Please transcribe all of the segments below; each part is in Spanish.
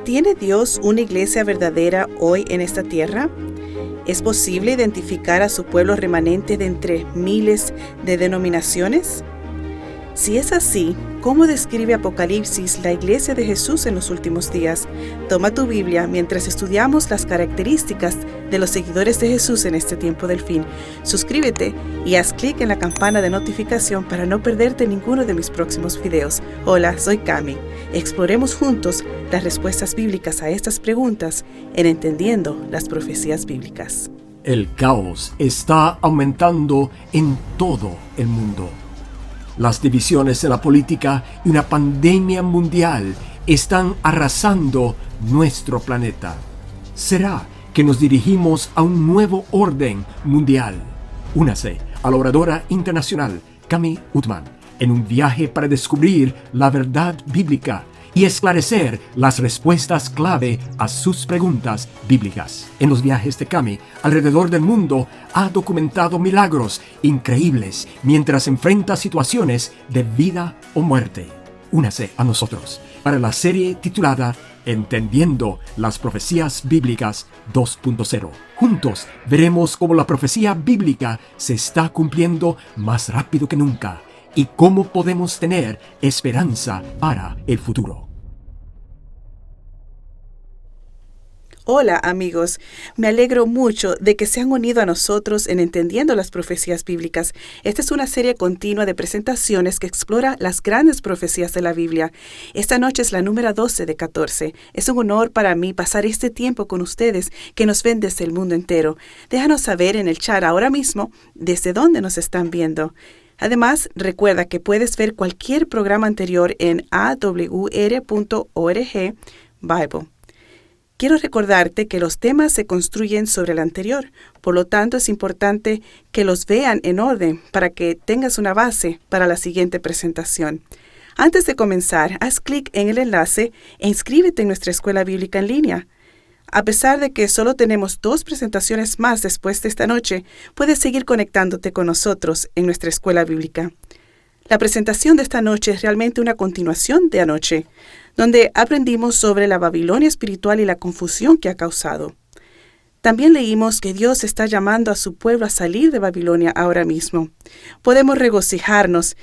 ¿Tiene Dios una iglesia verdadera hoy en esta tierra? ¿Es posible identificar a su pueblo remanente de entre miles de denominaciones? Si es así, ¿cómo describe Apocalipsis la iglesia de Jesús en los últimos días? Toma tu Biblia mientras estudiamos las características de los seguidores de Jesús en este tiempo del fin. Suscríbete y haz clic en la campana de notificación para no perderte ninguno de mis próximos videos. Hola, soy Cami. Exploremos juntos las respuestas bíblicas a estas preguntas en Entendiendo las Profecías Bíblicas. El caos está aumentando en todo el mundo. Las divisiones en la política y una pandemia mundial están arrasando nuestro planeta. ¿Será que nos dirigimos a un nuevo orden mundial? Únase a la oradora internacional Cami Utman en un viaje para descubrir la verdad bíblica y esclarecer las respuestas clave a sus preguntas bíblicas. En los viajes de Cami alrededor del mundo ha documentado milagros increíbles mientras enfrenta situaciones de vida o muerte. Únase a nosotros para la serie titulada Entendiendo las Profecías Bíblicas 2.0. Juntos veremos cómo la profecía bíblica se está cumpliendo más rápido que nunca y cómo podemos tener esperanza para el futuro. Hola amigos, me alegro mucho de que se han unido a nosotros en Entendiendo las Profecías Bíblicas. Esta es una serie continua de presentaciones que explora las grandes profecías de la Biblia. Esta noche es la número 12 de 14. Es un honor para mí pasar este tiempo con ustedes que nos ven desde el mundo entero. Déjanos saber en el chat ahora mismo desde dónde nos están viendo. Además, recuerda que puedes ver cualquier programa anterior en awr.org Bible. Quiero recordarte que los temas se construyen sobre el anterior, por lo tanto es importante que los vean en orden para que tengas una base para la siguiente presentación. Antes de comenzar, haz clic en el enlace e inscríbete en nuestra escuela bíblica en línea. A pesar de que solo tenemos 2 presentaciones más después de esta noche, puedes seguir conectándote con nosotros en nuestra escuela bíblica. La presentación de esta noche es realmente una continuación de anoche, donde aprendimos sobre la Babilonia espiritual y la confusión que ha causado. También leímos que Dios está llamando a su pueblo a salir de Babilonia ahora mismo. Podemos regocijarnos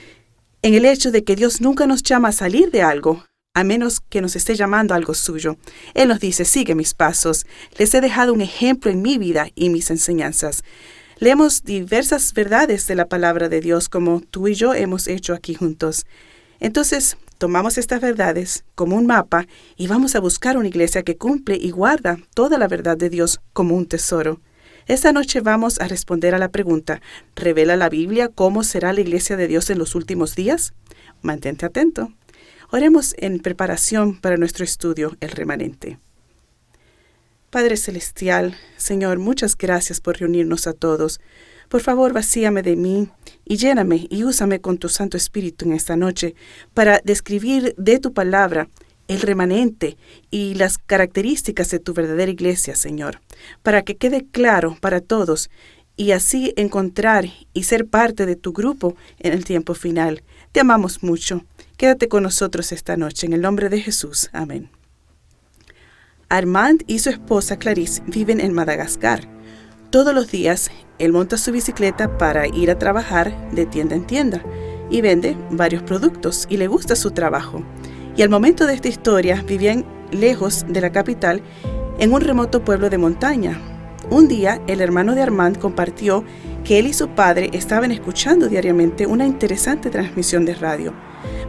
en el hecho de que Dios nunca nos llama a salir de algo, a menos que nos esté llamando a algo suyo. Él nos dice, sigue mis pasos. Les he dejado un ejemplo en mi vida y mis enseñanzas. Leemos diversas verdades de la palabra de Dios como tú y yo hemos hecho aquí juntos. Entonces, tomamos estas verdades como un mapa y vamos a buscar una iglesia que cumple y guarda toda la verdad de Dios como un tesoro. Esta noche vamos a responder a la pregunta, ¿revela la Biblia cómo será la iglesia de Dios en los últimos días? Mantente atento. Oremos en preparación para nuestro estudio, el remanente. Padre Celestial, Señor, muchas gracias por reunirnos a todos. Por favor, vacíame de mí y lléname y úsame con tu Santo Espíritu en esta noche para describir de tu palabra el remanente y las características de tu verdadera iglesia, Señor, para que quede claro para todos y así encontrar y ser parte de tu grupo en el tiempo final. Te amamos mucho. Quédate con nosotros esta noche. En el nombre de Jesús. Amén. Armand y su esposa Clarice viven en Madagascar. Todos los días, él monta su bicicleta para ir a trabajar de tienda en tienda y vende varios productos y le gusta su trabajo. Y al momento de esta historia, vivían lejos de la capital en un remoto pueblo de montaña. Un día, el hermano de Armand compartió que él y su padre estaban escuchando diariamente una interesante transmisión de radio.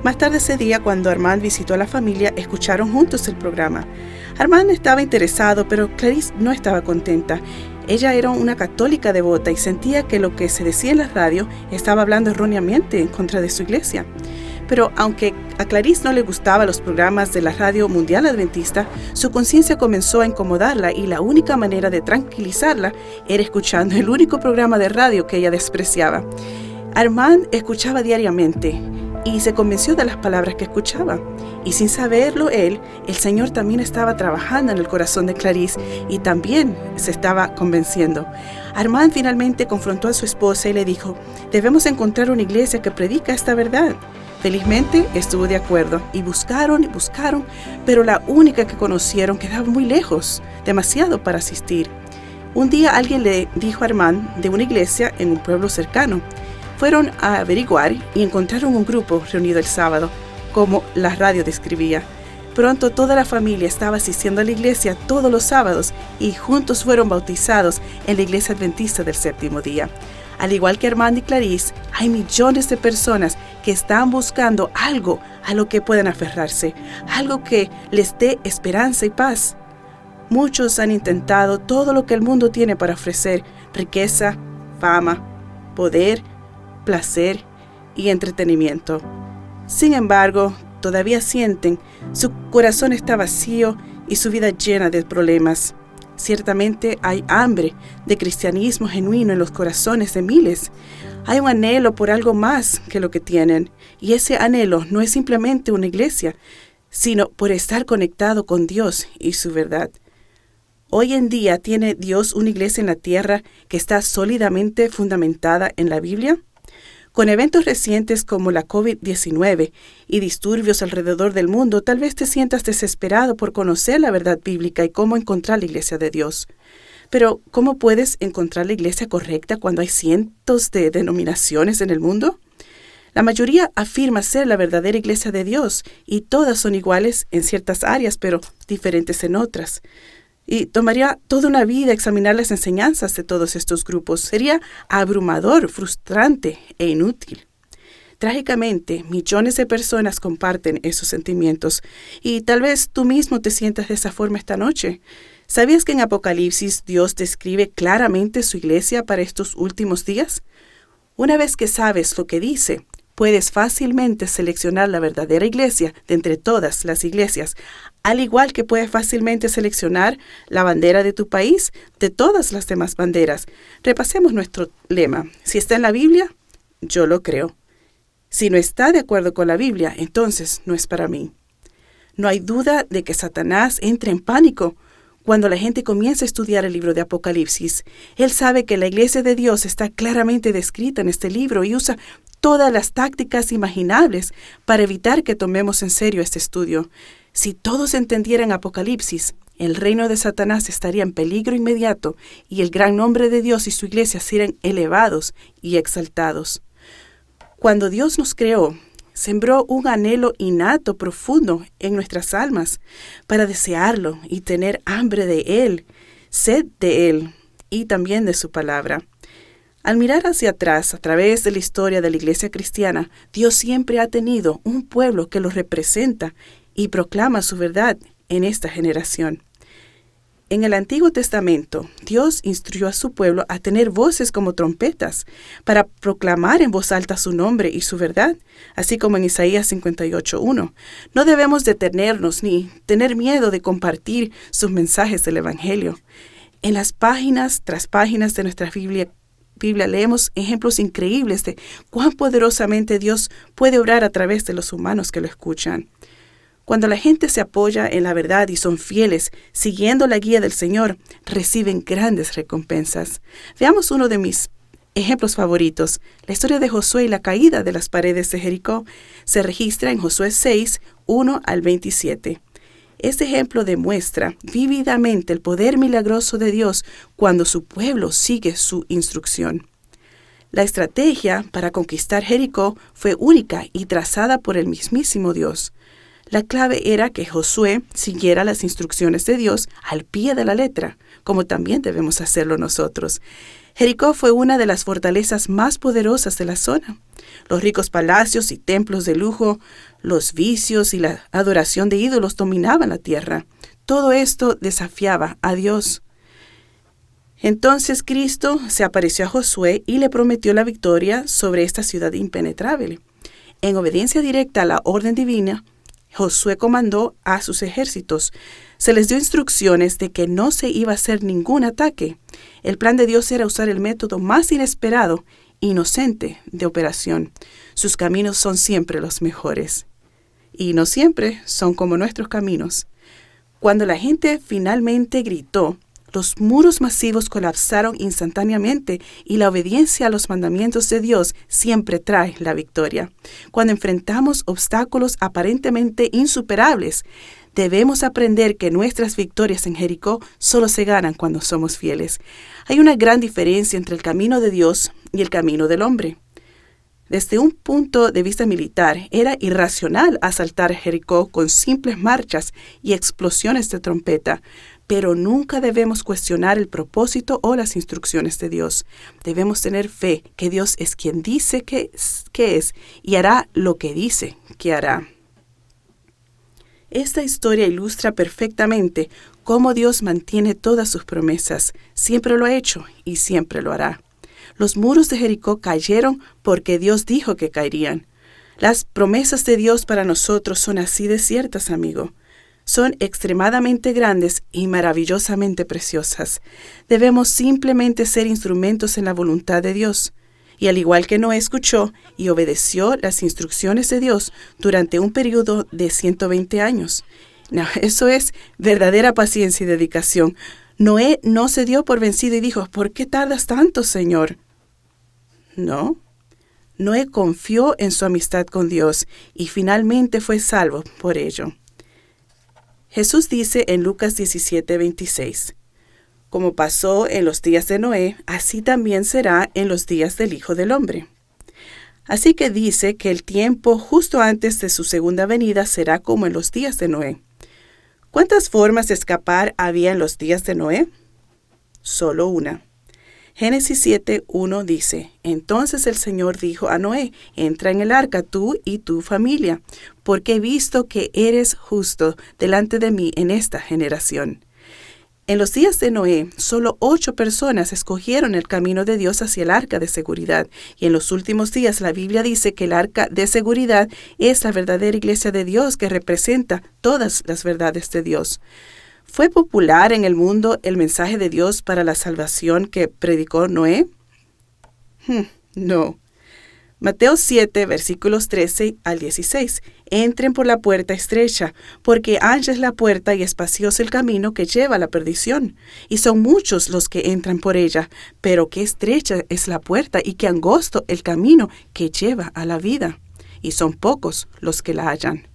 Más tarde ese día, cuando Armand visitó a la familia, escucharon juntos el programa. Armand estaba interesado, pero Clarice no estaba contenta. Ella era una católica devota y sentía que lo que se decía en la radio estaba hablando erróneamente en contra de su iglesia. Pero aunque a Clarice no le gustaban los programas de la Radio Mundial Adventista, su conciencia comenzó a incomodarla y la única manera de tranquilizarla era escuchando el único programa de radio que ella despreciaba. Armand escuchaba diariamente y se convenció de las palabras que escuchaba. Y sin saberlo él, el Señor también estaba trabajando en el corazón de Clarice y también se estaba convenciendo. Armand finalmente confrontó a su esposa y le dijo, debemos encontrar una iglesia que predica esta verdad. Felizmente estuvo de acuerdo y buscaron, pero la única que conocieron quedaba muy lejos, demasiado para asistir. Un día alguien le dijo a Armand de una iglesia en un pueblo cercano. Fueron a averiguar y encontraron un grupo reunido el sábado, como la radio describía. Pronto toda la familia estaba asistiendo a la iglesia todos los sábados y juntos fueron bautizados en la iglesia adventista del séptimo día. Al igual que Armand y Clarice, hay millones de personas que están buscando algo a lo que puedan aferrarse, algo que les dé esperanza y paz. Muchos han intentado todo lo que el mundo tiene para ofrecer: riqueza, fama, poder, placer y entretenimiento. Sin embargo, todavía sienten su corazón está vacío y su vida llena de problemas. Ciertamente hay hambre de cristianismo genuino en los corazones de miles. Hay un anhelo por algo más que lo que tienen, y ese anhelo no es simplemente una iglesia, sino por estar conectado con Dios y su verdad. Hoy en día, ¿tiene Dios una iglesia en la tierra que está sólidamente fundamentada en la Biblia? Con eventos recientes como la COVID-19 y disturbios alrededor del mundo, tal vez te sientas desesperado por conocer la verdad bíblica y cómo encontrar la iglesia de Dios. Pero, ¿cómo puedes encontrar la iglesia correcta cuando hay cientos de denominaciones en el mundo? La mayoría afirma ser la verdadera iglesia de Dios y todas son iguales en ciertas áreas, pero diferentes en otras. Y tomaría toda una vida examinar las enseñanzas de todos estos grupos. Sería abrumador, frustrante e inútil. Trágicamente, millones de personas comparten esos sentimientos y tal vez tú mismo te sientas de esa forma esta noche. ¿Sabías que en Apocalipsis Dios describe claramente su iglesia para estos últimos días? Una vez que sabes lo que dice, puedes fácilmente seleccionar la verdadera iglesia de entre todas las iglesias, al igual que puedes fácilmente seleccionar la bandera de tu país de todas las demás banderas. Repasemos nuestro lema. Si está en la Biblia, yo lo creo. Si no está de acuerdo con la Biblia, entonces no es para mí. No hay duda de que Satanás entra en pánico cuando la gente comienza a estudiar el libro de Apocalipsis. Él sabe que la iglesia de Dios está claramente descrita en este libro y usa todas las tácticas imaginables para evitar que tomemos en serio este estudio. Si todos entendieran Apocalipsis, el reino de Satanás estaría en peligro inmediato y el gran nombre de Dios y su iglesia serían elevados y exaltados. Cuando Dios nos creó, sembró un anhelo innato profundo en nuestras almas para desearlo y tener hambre de Él, sed de Él y también de su palabra. Al mirar hacia atrás, a través de la historia de la iglesia cristiana, Dios siempre ha tenido un pueblo que lo representa y proclama su verdad en esta generación. En el Antiguo Testamento, Dios instruyó a su pueblo a tener voces como trompetas para proclamar en voz alta su nombre y su verdad, así como en Isaías 58:1. No debemos detenernos ni tener miedo de compartir sus mensajes del Evangelio. En las páginas tras páginas de nuestra Biblia leemos ejemplos increíbles de cuán poderosamente Dios puede obrar a través de los humanos que lo escuchan. Cuando la gente se apoya en la verdad y son fieles, siguiendo la guía del Señor, reciben grandes recompensas. Veamos uno de mis ejemplos favoritos. La historia de Josué y la caída de las paredes de Jericó se registra en Josué 6:1-27. Este ejemplo demuestra vívidamente el poder milagroso de Dios cuando su pueblo sigue su instrucción. La estrategia para conquistar Jericó fue única y trazada por el mismísimo Dios. La clave era que Josué siguiera las instrucciones de Dios al pie de la letra, como también debemos hacerlo nosotros. Jericó fue una de las fortalezas más poderosas de la zona. Los ricos palacios y templos de lujo, los vicios y la adoración de ídolos dominaban la tierra. Todo esto desafiaba a Dios. Entonces Cristo se apareció a Josué y le prometió la victoria sobre esta ciudad impenetrable. En obediencia directa a la orden divina, Josué comandó a sus ejércitos. Se les dio instrucciones de que no se iba a hacer ningún ataque. El plan de Dios era usar el método más inesperado, inocente de operación. Sus caminos son siempre los mejores. Y no siempre son como nuestros caminos. Cuando la gente finalmente gritó, Los muros masivos colapsaron instantáneamente y la obediencia a los mandamientos de Dios siempre trae la victoria. Cuando enfrentamos obstáculos aparentemente insuperables, debemos aprender que nuestras victorias en Jericó solo se ganan cuando somos fieles. Hay una gran diferencia entre el camino de Dios y el camino del hombre. Desde un punto de vista militar, era irracional asaltar Jericó con simples marchas y explosiones de trompeta, pero nunca debemos cuestionar el propósito o las instrucciones de Dios. Debemos tener fe que Dios es quien dice que es y hará lo que dice que hará. Esta historia ilustra perfectamente cómo Dios mantiene todas sus promesas. Siempre lo ha hecho y siempre lo hará. Los muros de Jericó cayeron porque Dios dijo que caerían. Las promesas de Dios para nosotros son así de ciertas, amigo. Son extremadamente grandes y maravillosamente preciosas. Debemos simplemente ser instrumentos en la voluntad de Dios. Y al igual que Noé escuchó y obedeció las instrucciones de Dios durante un periodo de 120 años. Eso es verdadera paciencia y dedicación. Noé no se dio por vencido y dijo, ¿por qué tardas tanto, Señor? No. Noé confió en su amistad con Dios y finalmente fue salvo por ello. Jesús dice en Lucas 17:26, como pasó en los días de Noé, así también será en los días del Hijo del Hombre. Así que dice que el tiempo justo antes de su segunda venida será como en los días de Noé. ¿Cuántas formas de escapar había en los días de Noé? Solo una. Génesis 7:1 dice, entonces el Señor dijo a Noé, entra en el arca tú y tu familia, porque he visto que eres justo delante de mí en esta generación. En los días de Noé, solo 8 personas escogieron el camino de Dios hacia el arca de seguridad. Y en los últimos días la Biblia dice que el arca de seguridad es la verdadera iglesia de Dios que representa todas las verdades de Dios. ¿Fue popular en el mundo el mensaje de Dios para la salvación que predicó Noé? No. Mateo 7, versículos 13 al 16. Entren por la puerta estrecha, porque ancha es la puerta y espacioso el camino que lleva a la perdición. Y son muchos los que entran por ella, pero qué estrecha es la puerta y qué angosto el camino que lleva a la vida. Y son pocos los que la hallan.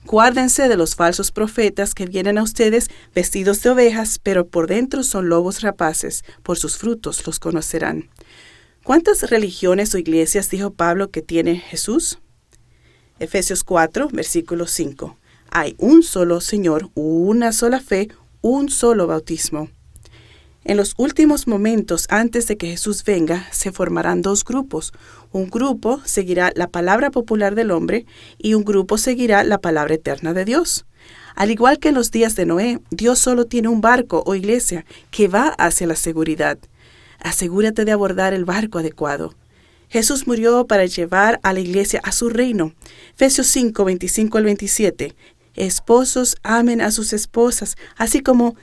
Guárdense de los falsos profetas que vienen a ustedes vestidos de ovejas, pero por dentro son lobos rapaces. Por sus frutos los conocerán. ¿Cuántas religiones o iglesias dijo Pablo que tiene Jesús? Efesios 4, versículo 5. Hay un solo Señor, una sola fe, un solo bautismo. En los últimos momentos antes de que Jesús venga, se formarán 2 grupos. Un grupo seguirá la palabra popular del hombre y un grupo seguirá la palabra eterna de Dios. Al igual que en los días de Noé, Dios solo tiene un barco o iglesia que va hacia la seguridad. Asegúrate de abordar el barco adecuado. Jesús murió para llevar a la iglesia a su reino. Efesios 5, 25 al 27. Esposos, amen a sus esposas, así como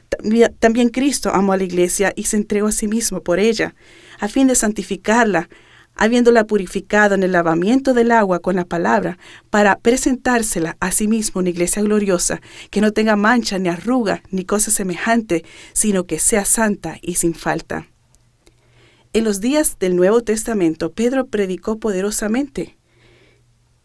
también Cristo amó a la iglesia y se entregó a sí mismo por ella, a fin de santificarla, habiéndola purificado en el lavamiento del agua con la palabra, para presentársela a sí mismo una iglesia gloriosa, que no tenga mancha ni arruga ni cosa semejante, sino que sea santa y sin falta. En los días del Nuevo Testamento, Pedro predicó poderosamente.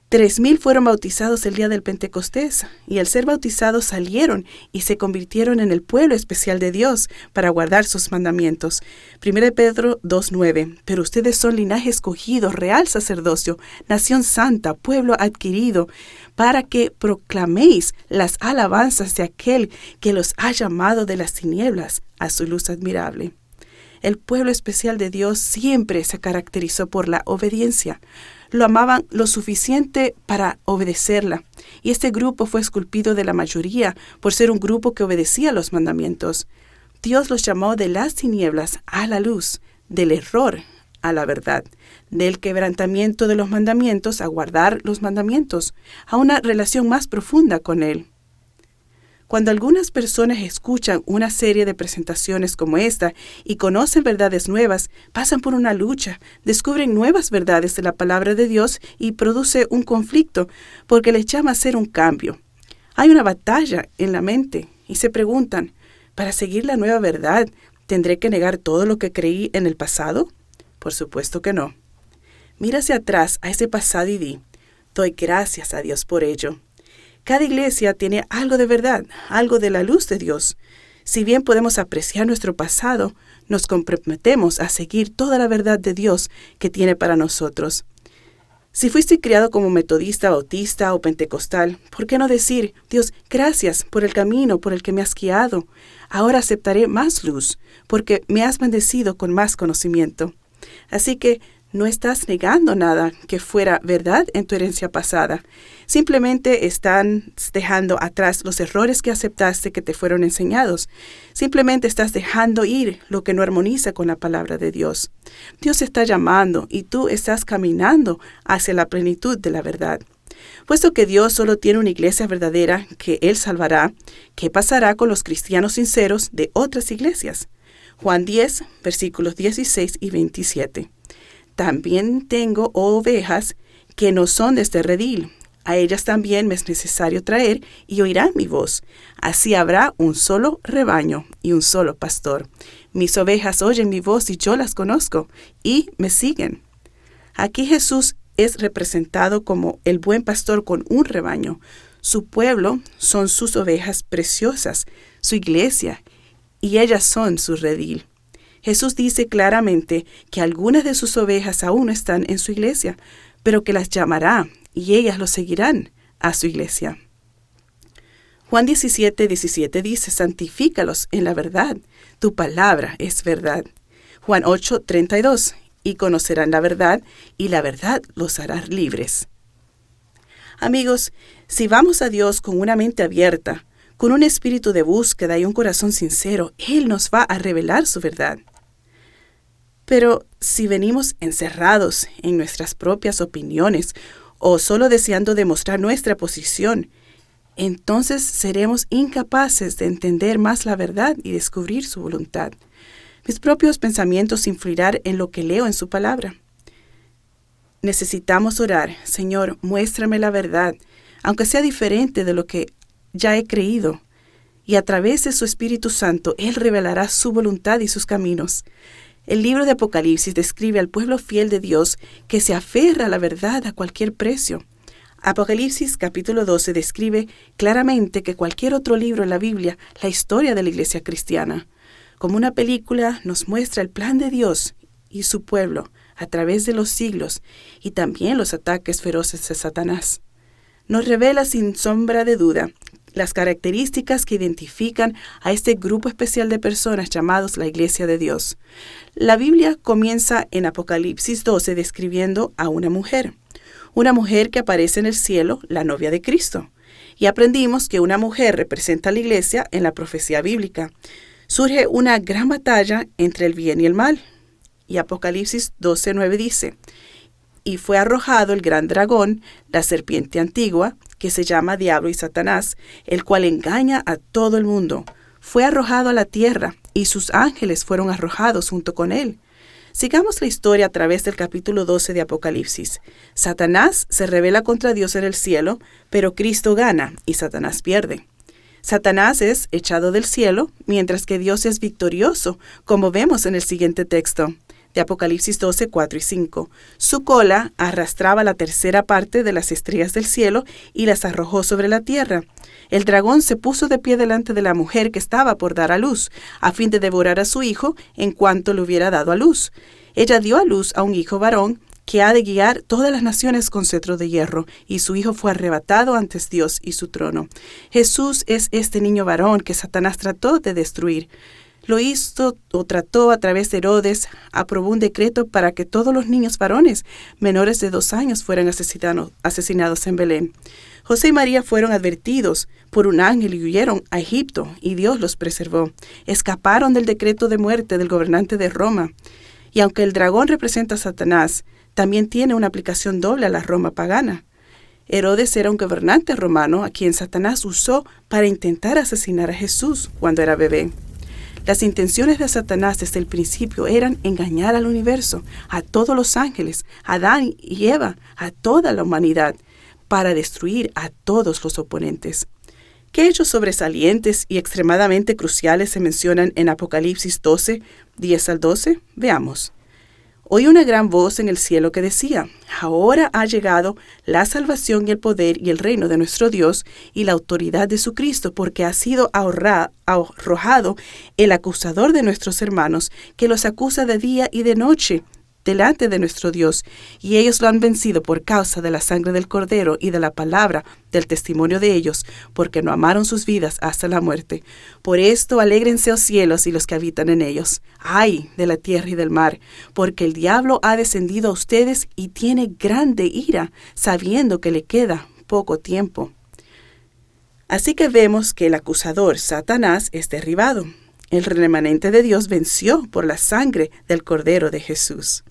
3,000 fueron bautizados el día del Pentecostés, y al ser bautizados salieron y se convirtieron en el pueblo especial de Dios para guardar sus mandamientos. 1 Pedro 2:9. Pero ustedes son linaje escogido, real sacerdocio, nación santa, pueblo adquirido, para que proclaméis las alabanzas de aquel que los ha llamado de las tinieblas a su luz admirable. El pueblo especial de Dios siempre se caracterizó por la obediencia. Lo amaban lo suficiente para obedecerla. Y este grupo fue esculpido de la mayoría por ser un grupo que obedecía los mandamientos. Dios los llamó de las tinieblas a la luz, del error a la verdad, del quebrantamiento de los mandamientos a guardar los mandamientos, a una relación más profunda con Él. Cuando algunas personas escuchan una serie de presentaciones como esta y conocen verdades nuevas, pasan por una lucha, descubren nuevas verdades de la palabra de Dios y produce un conflicto porque les llama a hacer un cambio. Hay una batalla en la mente y se preguntan, Para seguir la nueva verdad, ¿tendré que negar todo lo que creí en el pasado? Por supuesto que no. Mira hacia atrás a ese pasado y di, doy gracias a Dios por ello. Cada iglesia tiene algo de verdad, algo de la luz de Dios. Si bien podemos apreciar nuestro pasado, nos comprometemos a seguir toda la verdad de Dios que tiene para nosotros. Si fuiste criado como metodista, bautista o pentecostal, ¿por qué no decir, Dios, gracias por el camino por el que me has guiado? Ahora aceptaré más luz, porque me has bendecido con más conocimiento. Así que no estás negando nada que fuera verdad en tu herencia pasada. Simplemente están dejando atrás los errores que aceptaste que te fueron enseñados. Simplemente estás dejando ir lo que no armoniza con la palabra de Dios. Dios está llamando y tú estás caminando hacia la plenitud de la verdad. Puesto que Dios solo tiene una iglesia verdadera que Él salvará, ¿qué pasará con los cristianos sinceros de otras iglesias? Juan 10, versículos 16 y 27. También tengo ovejas que no son de este redil. A ellas también me es necesario traer y oirán mi voz. Así habrá un solo rebaño y un solo pastor. Mis ovejas oyen mi voz y yo las conozco y me siguen. Aquí Jesús es representado como el buen pastor con un rebaño. Su pueblo son sus ovejas preciosas, su iglesia, y ellas son su redil. Jesús dice claramente que algunas de sus ovejas aún no están en su iglesia, pero que las llamará y ellas lo seguirán a su iglesia. Juan 17:17 dice, santifícalos en la verdad, tu palabra es verdad. Juan 8:32, y conocerán la verdad, y la verdad los hará libres. Amigos, si vamos a Dios con una mente abierta, con un espíritu de búsqueda y un corazón sincero, Él nos va a revelar su verdad. Pero si venimos encerrados en nuestras propias opiniones o solo deseando demostrar nuestra posición, entonces seremos incapaces de entender más la verdad y descubrir su voluntad. Mis propios pensamientos influirán en lo que leo en su palabra. Necesitamos orar, Señor, muéstrame la verdad, aunque sea diferente de lo que ya he creído. Y a través de su Espíritu Santo, Él revelará su voluntad y sus caminos. El libro de Apocalipsis describe al pueblo fiel de Dios que se aferra a la verdad a cualquier precio. Apocalipsis capítulo 12 describe claramente que cualquier otro libro en la Biblia, la historia de la iglesia cristiana. Como una película nos muestra el plan de Dios y su pueblo a través de los siglos y también los ataques feroces de Satanás. Nos revela sin sombra de duda las características que identifican a este grupo especial de personas llamados la Iglesia de Dios. La Biblia comienza en Apocalipsis 12 describiendo a una mujer que aparece en el cielo, la novia de Cristo. Y aprendimos que una mujer representa a la Iglesia en la profecía bíblica. Surge una gran batalla entre el bien y el mal. Y Apocalipsis 12:9 dice, y fue arrojado el gran dragón, la serpiente antigua, que se llama Diablo y Satanás, el cual engaña a todo el mundo. Fue arrojado a la tierra, y sus ángeles fueron arrojados junto con él. Sigamos la historia a través del capítulo 12 de Apocalipsis. Satanás se rebela contra Dios en el cielo, pero Cristo gana, y Satanás pierde. Satanás es echado del cielo, mientras que Dios es victorioso, como vemos en el siguiente texto de Apocalipsis 12, 4 y 5. Su cola arrastraba la tercera parte de las estrellas del cielo y las arrojó sobre la tierra. El dragón se puso de pie delante de la mujer que estaba por dar a luz, a fin de devorar a su hijo en cuanto le hubiera dado a luz. Ella dio a luz a un hijo varón que ha de guiar todas las naciones con cetro de hierro, y su hijo fue arrebatado ante Dios y su trono. Jesús es este niño varón que Satanás trató de destruir. Lo hizo o trató a través de Herodes, aprobó un decreto para que todos los niños varones menores de 2 años fueran asesinados en Belén. José y María fueron advertidos por un ángel y huyeron a Egipto, y Dios los preservó. Escaparon del decreto de muerte del gobernante de Roma. Y aunque el dragón representa a Satanás, también tiene una aplicación doble a la Roma pagana. Herodes era un gobernante romano a quien Satanás usó para intentar asesinar a Jesús cuando era bebé. Las intenciones de Satanás desde el principio eran engañar al universo, a todos los ángeles, a Adán y Eva, a toda la humanidad, para destruir a todos los oponentes. ¿Qué hechos sobresalientes y extremadamente cruciales se mencionan en Apocalipsis 12, 10 al 12? Veamos. Oí una gran voz en el cielo que decía: ahora ha llegado la salvación y el poder y el reino de nuestro Dios y la autoridad de su Cristo, porque ha sido arrojado el acusador de nuestros hermanos, que los acusa de día y de noche delante de nuestro Dios, y ellos lo han vencido por causa de la sangre del Cordero y de la palabra del testimonio de ellos, porque no amaron sus vidas hasta la muerte. Por esto alégrense los cielos y los que habitan en ellos. ¡Ay de la tierra y del mar! Porque el diablo ha descendido a ustedes y tiene grande ira, sabiendo que le queda poco tiempo. Así que vemos que el acusador, Satanás, es derribado. El remanente de Dios venció por la sangre del Cordero de Jesús.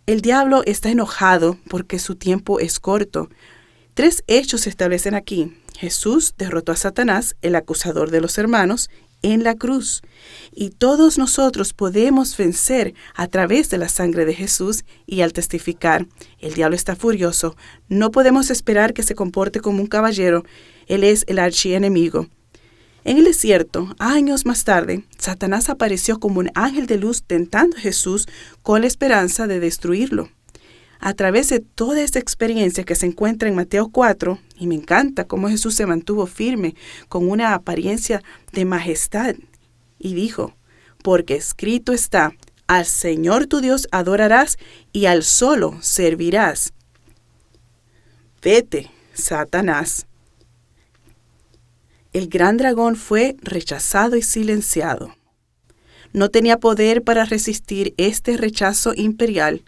El diablo está enojado porque su tiempo es corto. 3 hechos se establecen aquí. Jesús derrotó a Satanás, el acusador de los hermanos, en la cruz. Y todos nosotros podemos vencer a través de la sangre de Jesús y al testificar. El diablo está furioso. No podemos esperar que se comporte como un caballero. Él es el archienemigo. En el desierto, años más tarde, Satanás apareció como un ángel de luz tentando a Jesús con la esperanza de destruirlo. A través de toda esta experiencia que se encuentra en Mateo 4, y me encanta cómo Jesús se mantuvo firme con una apariencia de majestad, y dijo: porque escrito está, al Señor tu Dios adorarás y al solo servirás. Vete, Satanás. El gran dragón fue rechazado y silenciado. No tenía poder para resistir este rechazo imperial.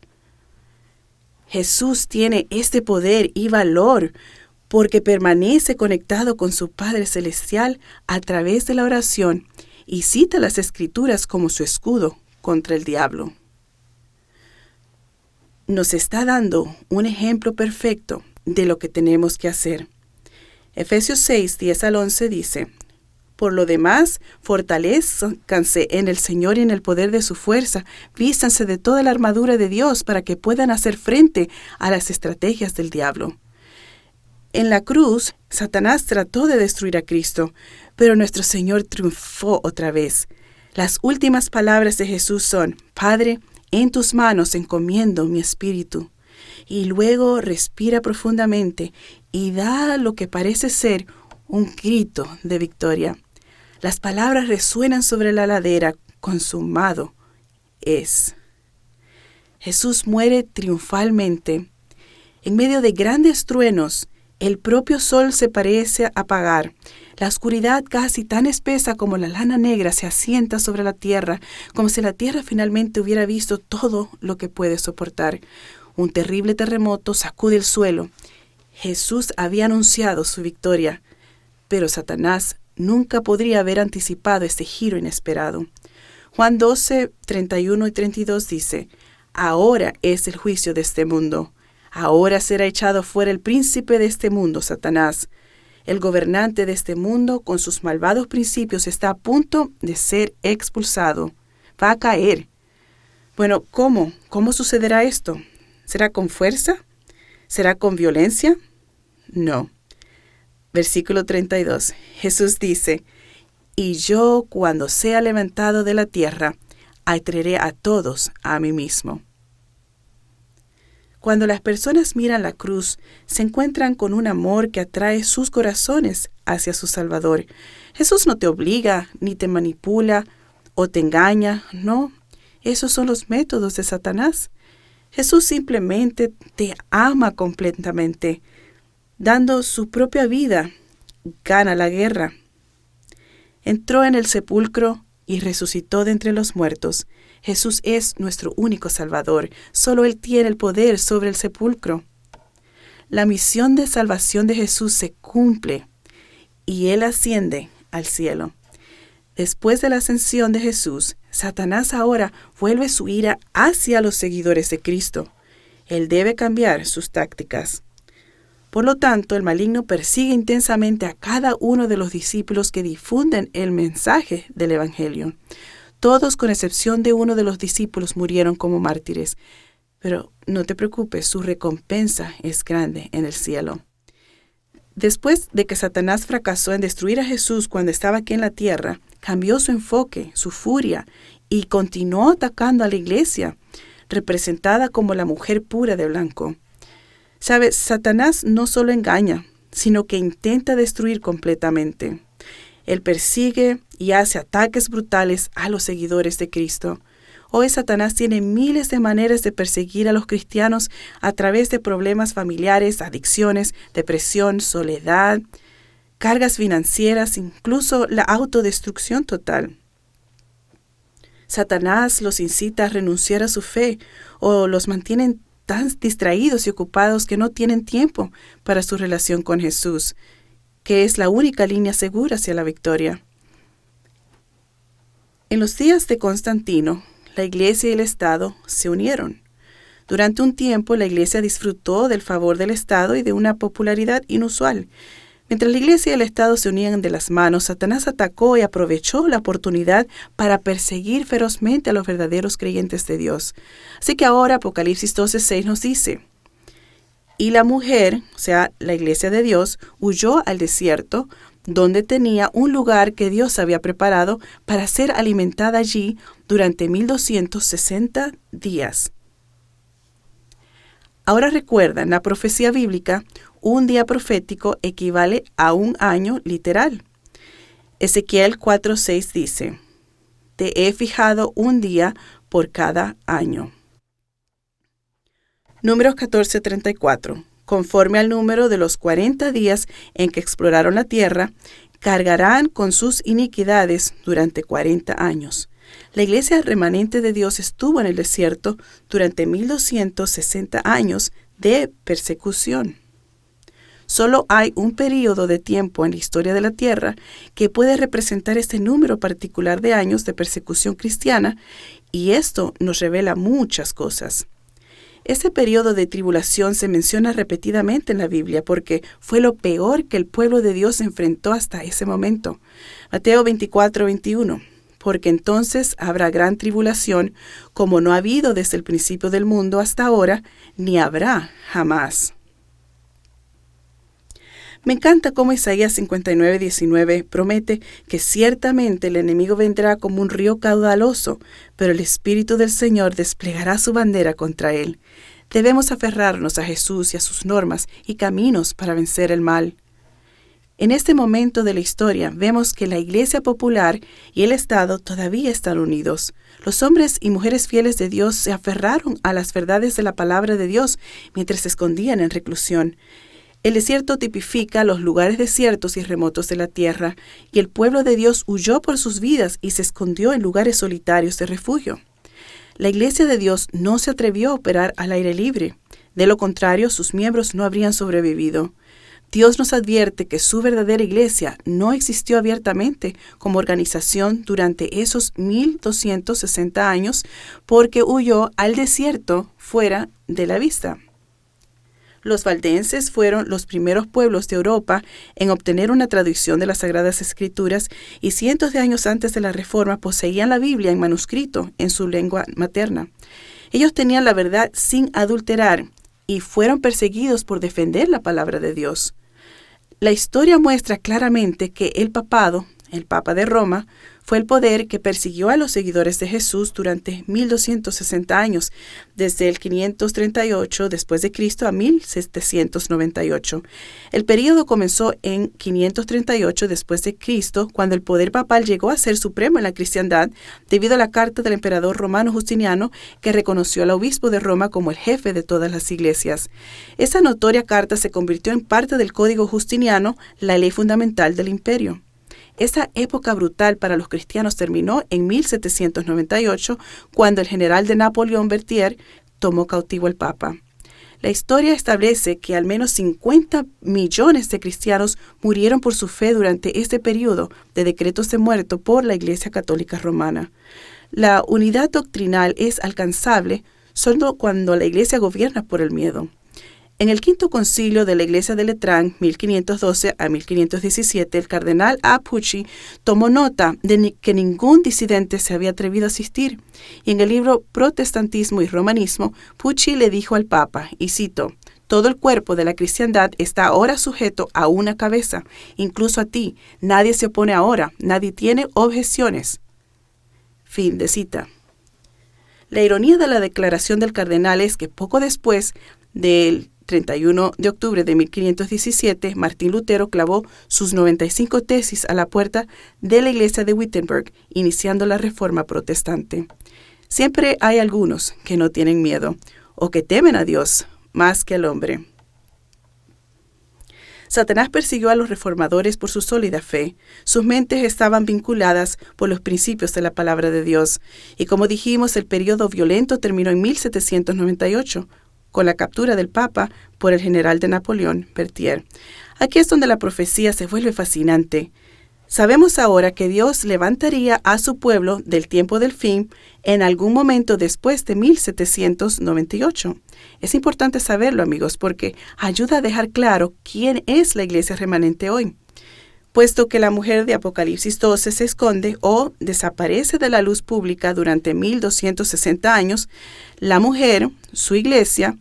Jesús tiene este poder y valor porque permanece conectado con su Padre Celestial a través de la oración y cita las Escrituras como su escudo contra el diablo. Nos está dando un ejemplo perfecto de lo que tenemos que hacer. Efesios 6, 10 al 11 dice: por lo demás, fortalezcanse en el Señor y en el poder de su fuerza, vístanse de toda la armadura de Dios para que puedan hacer frente a las estrategias del diablo. En la cruz, Satanás trató de destruir a Cristo, pero nuestro Señor triunfó otra vez. Las últimas palabras de Jesús son: Padre, en tus manos encomiendo mi espíritu. Y luego respira profundamente y da lo que parece ser un grito de victoria. Las palabras resuenan sobre la ladera: consumado es. Jesús muere triunfalmente. En medio de grandes truenos, el propio sol se parece apagar. La oscuridad, casi tan espesa como la lana negra, se asienta sobre la tierra, como si la tierra finalmente hubiera visto todo lo que puede soportar. Un terrible terremoto sacude el suelo. Jesús había anunciado su victoria, pero Satanás nunca podría haber anticipado este giro inesperado. Juan 12, 31 y 32 dice: ahora es el juicio de este mundo. Ahora será echado fuera el príncipe de este mundo, Satanás. El gobernante de este mundo, con sus malvados principios, está a punto de ser expulsado. Va a caer. Bueno, ¿cómo? ¿Cómo sucederá esto? ¿Será con fuerza? ¿Será con violencia? No. Versículo 32. Jesús dice: y yo, cuando sea levantado de la tierra, atraeré a todos a mí mismo. Cuando las personas miran la cruz, se encuentran con un amor que atrae sus corazones hacia su Salvador. Jesús no te obliga, ni te manipula o te engaña. No, esos son los métodos de Satanás. Jesús simplemente te ama completamente. Dando su propia vida, gana la guerra. Entró en el sepulcro y resucitó de entre los muertos. Jesús es nuestro único Salvador. Solo Él tiene el poder sobre el sepulcro. La misión de salvación de Jesús se cumple y Él asciende al cielo. Después de la ascensión de Jesús, Satanás ahora vuelve su ira hacia los seguidores de Cristo. Él debe cambiar sus tácticas. Por lo tanto, el maligno persigue intensamente a cada uno de los discípulos que difunden el mensaje del Evangelio. Todos, con excepción de uno de los discípulos, murieron como mártires. Pero no te preocupes, su recompensa es grande en el cielo. Después de que Satanás fracasó en destruir a Jesús cuando estaba aquí en la tierra, cambió su enfoque, su furia, y continuó atacando a la iglesia, representada como la mujer pura de blanco. ¿Sabes? Satanás no solo engaña, sino que intenta destruir completamente. Él persigue y hace ataques brutales a los seguidores de Cristo. Hoy Satanás tiene miles de maneras de perseguir a los cristianos a través de problemas familiares, adicciones, depresión, soledad, cargas financieras, incluso la autodestrucción total. Satanás los incita a renunciar a su fe o los mantiene tan distraídos y ocupados que no tienen tiempo para su relación con Jesús, que es la única línea segura hacia la victoria. En los días de Constantino, la Iglesia y el Estado se unieron. Durante un tiempo, la Iglesia disfrutó del favor del Estado y de una popularidad inusual. Mientras la Iglesia y el Estado se unían de las manos, Satanás atacó y aprovechó la oportunidad para perseguir ferozmente a los verdaderos creyentes de Dios. Así que ahora Apocalipsis 12:6 nos dice: y la mujer, o sea, la Iglesia de Dios, huyó al desierto, donde tenía un lugar que Dios había preparado para ser alimentada allí durante 1260 días. Ahora recuerdan, la profecía bíblica, un día profético equivale a un año literal. Ezequiel 4:6 dice: te he fijado un día por cada año. Números 14:34. Conforme al número de los 40 días en que exploraron la tierra, cargarán con sus iniquidades durante 40 años. La iglesia remanente de Dios estuvo en el desierto durante 1260 años de persecución. Solo hay un período de tiempo en la historia de la tierra que puede representar este número particular de años de persecución cristiana, y esto nos revela muchas cosas. Este periodo de tribulación se menciona repetidamente en la Biblia porque fue lo peor que el pueblo de Dios enfrentó hasta ese momento. Mateo 24:21. Porque entonces habrá gran tribulación, como no ha habido desde el principio del mundo hasta ahora, ni habrá jamás. Me encanta cómo Isaías 59:19 promete que ciertamente el enemigo vendrá como un río caudaloso, pero el Espíritu del Señor desplegará su bandera contra él. Debemos aferrarnos a Jesús y a sus normas y caminos para vencer el mal. En este momento de la historia vemos que la Iglesia popular y el Estado todavía están unidos. Los hombres y mujeres fieles de Dios se aferraron a las verdades de la palabra de Dios mientras se escondían en reclusión. El desierto tipifica los lugares desiertos y remotos de la tierra, y el pueblo de Dios huyó por sus vidas y se escondió en lugares solitarios de refugio. La Iglesia de Dios no se atrevió a operar al aire libre. De lo contrario, sus miembros no habrían sobrevivido. Dios nos advierte que su verdadera iglesia no existió abiertamente como organización durante esos 1260 años porque huyó al desierto fuera de la vista. Los valdenses fueron los primeros pueblos de Europa en obtener una traducción de las Sagradas Escrituras y cientos de años antes de la Reforma poseían la Biblia en manuscrito en su lengua materna. Ellos tenían la verdad sin adulterar y fueron perseguidos por defender la palabra de Dios. La historia muestra claramente que el papado, el Papa de Roma, fue el poder que persiguió a los seguidores de Jesús durante 1260 años, desde el 538 después de Cristo a 1798. El período comenzó en 538 después de Cristo, cuando el poder papal llegó a ser supremo en la cristiandad debido a la carta del emperador romano Justiniano, que reconoció al obispo de Roma como el jefe de todas las iglesias. Esa notoria carta se convirtió en parte del Código Justiniano, la ley fundamental del imperio. Esa época brutal para los cristianos terminó en 1798, cuando el general de Napoleón Berthier tomó cautivo al Papa. La historia establece que al menos 50 millones de cristianos murieron por su fe durante este periodo de decretos de muerte por la Iglesia Católica Romana. La unidad doctrinal es alcanzable solo cuando la Iglesia gobierna por el miedo. En el Quinto Concilio de la Iglesia de Letrán, 1512 a 1517, el cardenal A. Pucci tomó nota de que ningún disidente se había atrevido a asistir. Y en el libro Protestantismo y Romanismo, Pucci le dijo al Papa, y cito: Todo el cuerpo de la cristiandad está ahora sujeto a una cabeza, incluso a ti. Nadie se opone ahora, nadie tiene objeciones. Fin de cita. La ironía de la declaración del cardenal es que poco después del 31 de octubre de 1517, Martín Lutero clavó sus 95 tesis a la puerta de la iglesia de Wittenberg, iniciando la Reforma protestante. Siempre hay algunos que no tienen miedo o que temen a Dios más que al hombre. Satanás persiguió a los reformadores por su sólida fe. Sus mentes estaban vinculadas por los principios de la palabra de Dios. Y como dijimos, el periodo violento terminó en 1798, con la captura del Papa por el general de Napoleón, Berthier. Aquí es donde la profecía se vuelve fascinante. Sabemos ahora que Dios levantaría a su pueblo del tiempo del fin en algún momento después de 1798. Es importante saberlo, amigos, porque ayuda a dejar claro quién es la iglesia remanente hoy. Puesto que la mujer de Apocalipsis 12 se esconde o desaparece de la luz pública durante 1260 años, la mujer, su iglesia,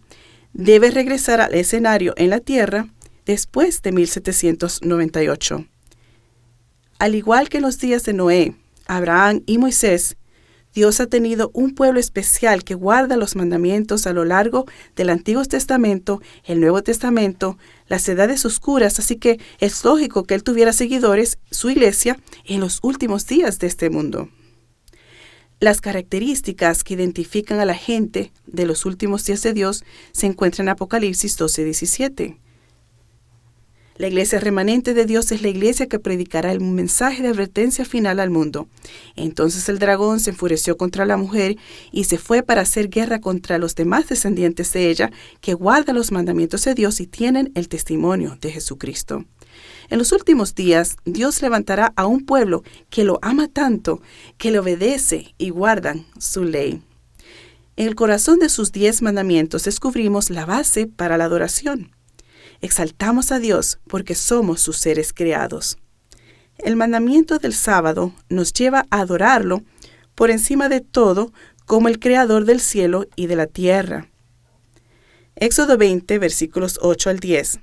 debe regresar al escenario en la tierra después de 1798. Al igual que en los días de Noé, Abraham y Moisés, Dios ha tenido un pueblo especial que guarda los mandamientos a lo largo del Antiguo Testamento, el Nuevo Testamento, las edades oscuras, así que es lógico que Él tuviera seguidores, su iglesia, en los últimos días de este mundo. Las características que identifican a la gente de los últimos días de Dios se encuentran en Apocalipsis 12:17. La iglesia remanente de Dios es la iglesia que predicará el mensaje de advertencia final al mundo. Entonces el dragón se enfureció contra la mujer y se fue para hacer guerra contra los demás descendientes de ella que guardan los mandamientos de Dios y tienen el testimonio de Jesucristo. En los últimos días, Dios levantará a un pueblo que lo ama tanto, que le obedece y guardan su ley. En el corazón de sus 10 mandamientos descubrimos la base para la adoración. Exaltamos a Dios porque somos sus seres creados. El mandamiento del sábado nos lleva a adorarlo por encima de todo como el creador del cielo y de la tierra. Éxodo 20, versículos 8 al 10.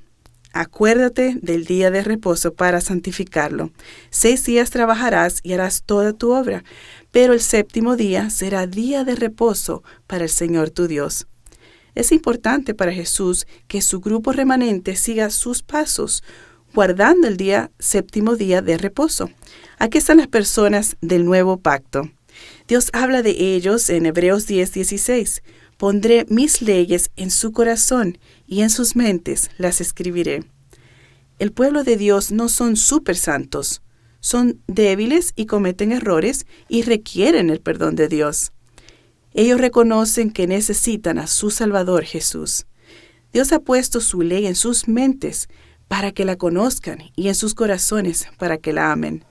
Acuérdate del día de reposo para santificarlo. 6 días trabajarás y harás toda tu obra, pero el 7º día será día de reposo para el Señor tu Dios. Es importante para Jesús que su grupo remanente siga sus pasos, guardando el 7º día de reposo. Aquí están las personas del nuevo pacto. Dios habla de ellos en Hebreos 10:16. Pondré mis leyes en su corazón y en sus mentes las escribiré. El pueblo de Dios no son súper santos. Son débiles y cometen errores y requieren el perdón de Dios. Ellos reconocen que necesitan a su Salvador Jesús. Dios ha puesto su ley en sus mentes para que la conozcan y en sus corazones para que la amen.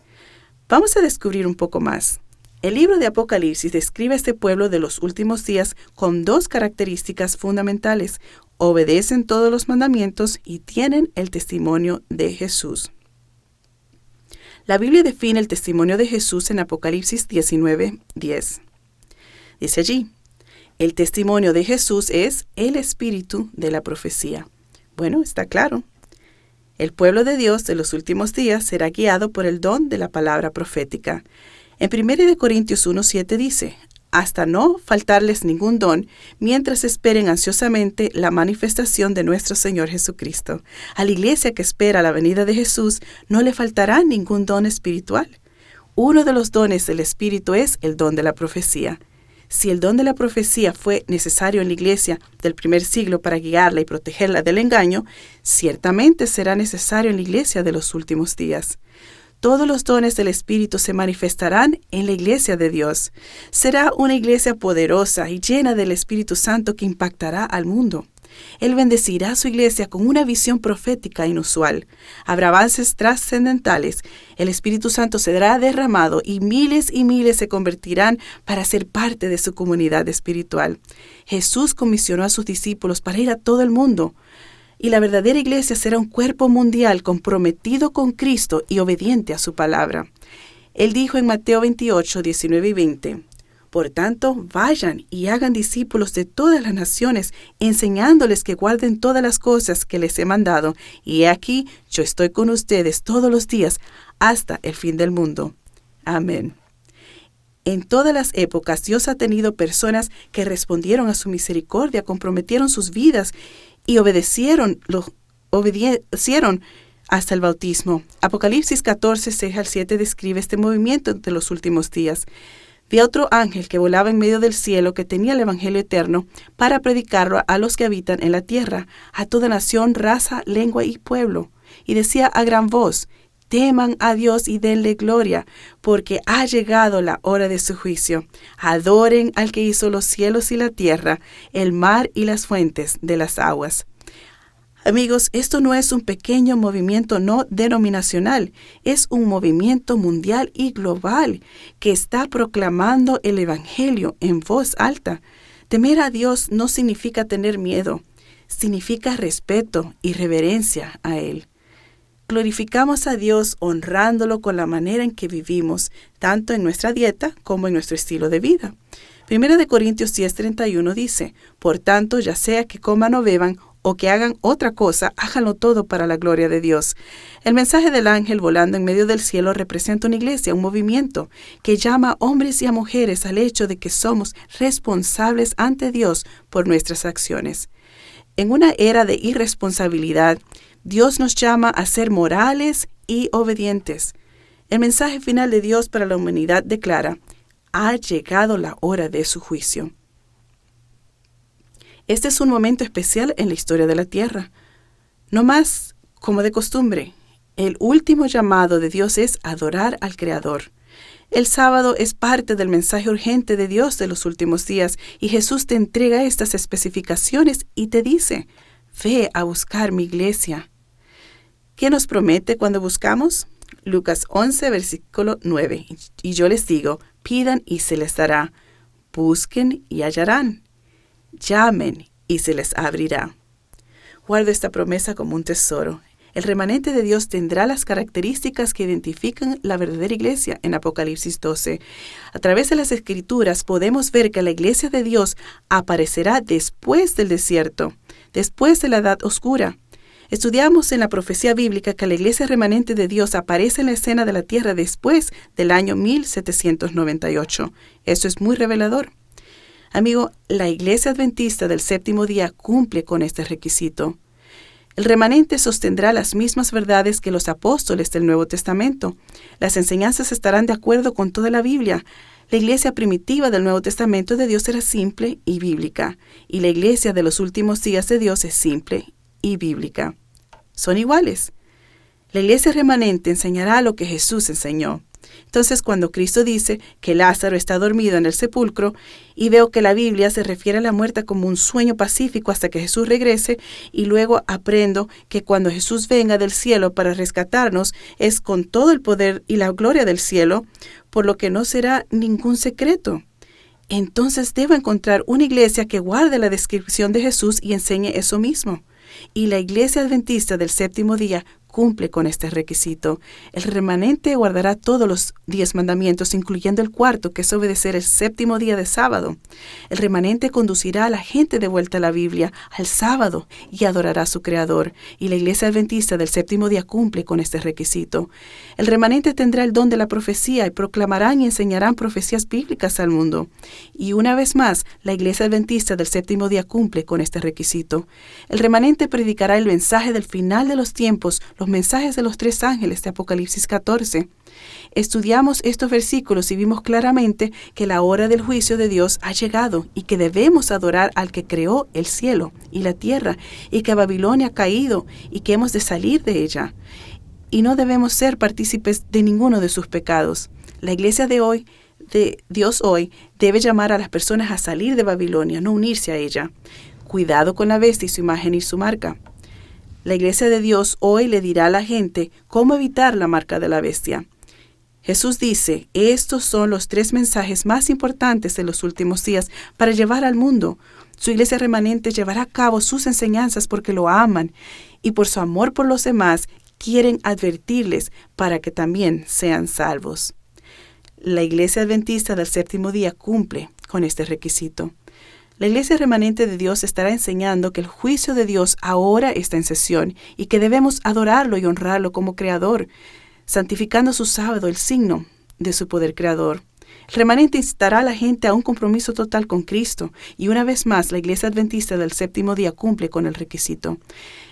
Vamos a descubrir un poco más. El libro de Apocalipsis describe a este pueblo de los últimos días con 2 características fundamentales. Obedecen todos los mandamientos y tienen el testimonio de Jesús. La Biblia define el testimonio de Jesús en Apocalipsis 19:10. Dice allí, el testimonio de Jesús es el espíritu de la profecía. Bueno, está claro. El pueblo de Dios de los últimos días será guiado por el don de la palabra profética. En 1 Corintios 1:7 dice, hasta no faltarles ningún don, mientras esperen ansiosamente la manifestación de nuestro Señor Jesucristo. A la iglesia que espera la venida de Jesús no le faltará ningún don espiritual. Uno de los dones del Espíritu es el don de la profecía. Si el don de la profecía fue necesario en la iglesia del primer siglo para guiarla y protegerla del engaño, ciertamente será necesario en la iglesia de los últimos días. Todos los dones del Espíritu se manifestarán en la iglesia de Dios. Será una iglesia poderosa y llena del Espíritu Santo que impactará al mundo. Él bendecirá a su iglesia con una visión profética inusual. Habrá avances trascendentales. El Espíritu Santo será derramado y miles se convertirán para ser parte de su comunidad espiritual. Jesús comisionó a sus discípulos para ir a todo el mundo. Y la verdadera iglesia será un cuerpo mundial comprometido con Cristo y obediente a su palabra. Él dijo en Mateo 28, 19 y 20, Por tanto, vayan y hagan discípulos de todas las naciones, enseñándoles que guarden todas las cosas que les he mandado. Y he aquí, yo estoy con ustedes todos los días hasta el fin del mundo. Amén. En todas las épocas, Dios ha tenido personas que respondieron a su misericordia, comprometieron sus vidas y obedecieron hasta el bautismo. Apocalipsis 14, 6 al 7 describe este movimiento de los últimos días. Vi a otro ángel que volaba en medio del cielo, que tenía el evangelio eterno para predicarlo a los que habitan en la tierra, a toda nación, raza, lengua y pueblo. Y decía a gran voz: teman a Dios y denle gloria, porque ha llegado la hora de su juicio. Adoren al que hizo los cielos y la tierra, el mar y las fuentes de las aguas. Amigos, esto no es un pequeño movimiento no denominacional, es un movimiento mundial y global que está proclamando el Evangelio en voz alta. Temer a Dios no significa tener miedo, significa respeto y reverencia a Él. Glorificamos a Dios honrándolo con la manera en que vivimos, tanto en nuestra dieta como en nuestro estilo de vida. 1 Corintios 10:31 dice: por tanto, ya sea que coman o beban, o que hagan otra cosa, háganlo todo para la gloria de Dios. El mensaje del ángel volando en medio del cielo representa una iglesia, un movimiento que llama a hombres y a mujeres al hecho de que somos responsables ante Dios por nuestras acciones. En una era de irresponsabilidad, Dios nos llama a ser morales y obedientes. El mensaje final de Dios para la humanidad declara: ha llegado la hora de su juicio. Este es un momento especial en la historia de la tierra. No más como de costumbre, el último llamado de Dios es adorar al Creador. El sábado es parte del mensaje urgente de Dios de los últimos días, y Jesús te entrega estas especificaciones y te dice: ve a buscar mi iglesia. ¿Qué nos promete cuando buscamos? Lucas 11, versículo 9. Y yo les digo: pidan y se les dará, busquen y hallarán, llamen y se les abrirá. Guardo esta promesa como un tesoro. El remanente de Dios tendrá las características que identifican la verdadera iglesia en Apocalipsis 12. A través de las Escrituras podemos ver que la iglesia de Dios aparecerá después del desierto, después de la edad oscura. Estudiamos en la profecía bíblica que la iglesia remanente de Dios aparece en la escena de la tierra después del año 1798. Esto es muy revelador. Amigo, la iglesia adventista del séptimo día cumple con este requisito. El remanente sostendrá las mismas verdades que los apóstoles del Nuevo Testamento. Las enseñanzas estarán de acuerdo con toda la Biblia. La iglesia primitiva del Nuevo Testamento de Dios era simple y bíblica, y la iglesia de los últimos días de Dios es simple y bíblica. Son iguales. La iglesia remanente enseñará lo que Jesús enseñó. Entonces, cuando Cristo dice que Lázaro está dormido en el sepulcro, y veo que la Biblia se refiere a la muerte como un sueño pacífico hasta que Jesús regrese, y luego aprendo que cuando Jesús venga del cielo para rescatarnos, es con todo el poder y la gloria del cielo, por lo que no será ningún secreto. Entonces debo encontrar una iglesia que guarde la descripción de Jesús y enseñe eso mismo. Y la iglesia adventista del séptimo día cumple con este requisito. El remanente guardará todos los 10 mandamientos, incluyendo el cuarto, que es obedecer el séptimo día de sábado. El remanente conducirá a la gente de vuelta a la Biblia al sábado y adorará a su Creador. Y la iglesia adventista del séptimo día cumple con este requisito. El remanente tendrá el don de la profecía y proclamarán y enseñarán profecías bíblicas al mundo. Y una vez más, la iglesia adventista del séptimo día cumple con este requisito. El remanente predicará el mensaje del final de los tiempos, los mensajes de los 3 ángeles de Apocalipsis 14. Estudiamos estos versículos y vimos claramente que la hora del juicio de Dios ha llegado y que debemos adorar al que creó el cielo y la tierra, y que Babilonia ha caído y que hemos de salir de ella. Y no debemos ser partícipes de ninguno de sus pecados. La iglesia de Dios hoy debe llamar a las personas a salir de Babilonia, no unirse a ella. Cuidado con la bestia y su imagen y su marca. La iglesia de Dios hoy le dirá a la gente cómo evitar la marca de la bestia. Jesús dice: estos son los 3 mensajes más importantes de los últimos días para llevar al mundo. Su iglesia remanente llevará a cabo sus enseñanzas porque lo aman y por su amor por los demás quieren advertirles para que también sean salvos. La Iglesia Adventista del Séptimo Día cumple con este requisito. La Iglesia Remanente de Dios estará enseñando que el juicio de Dios ahora está en sesión y que debemos adorarlo y honrarlo como Creador, santificando su sábado, el signo de su poder creador. El remanente instará a la gente a un compromiso total con Cristo y una vez más la Iglesia Adventista del Séptimo Día cumple con el requisito.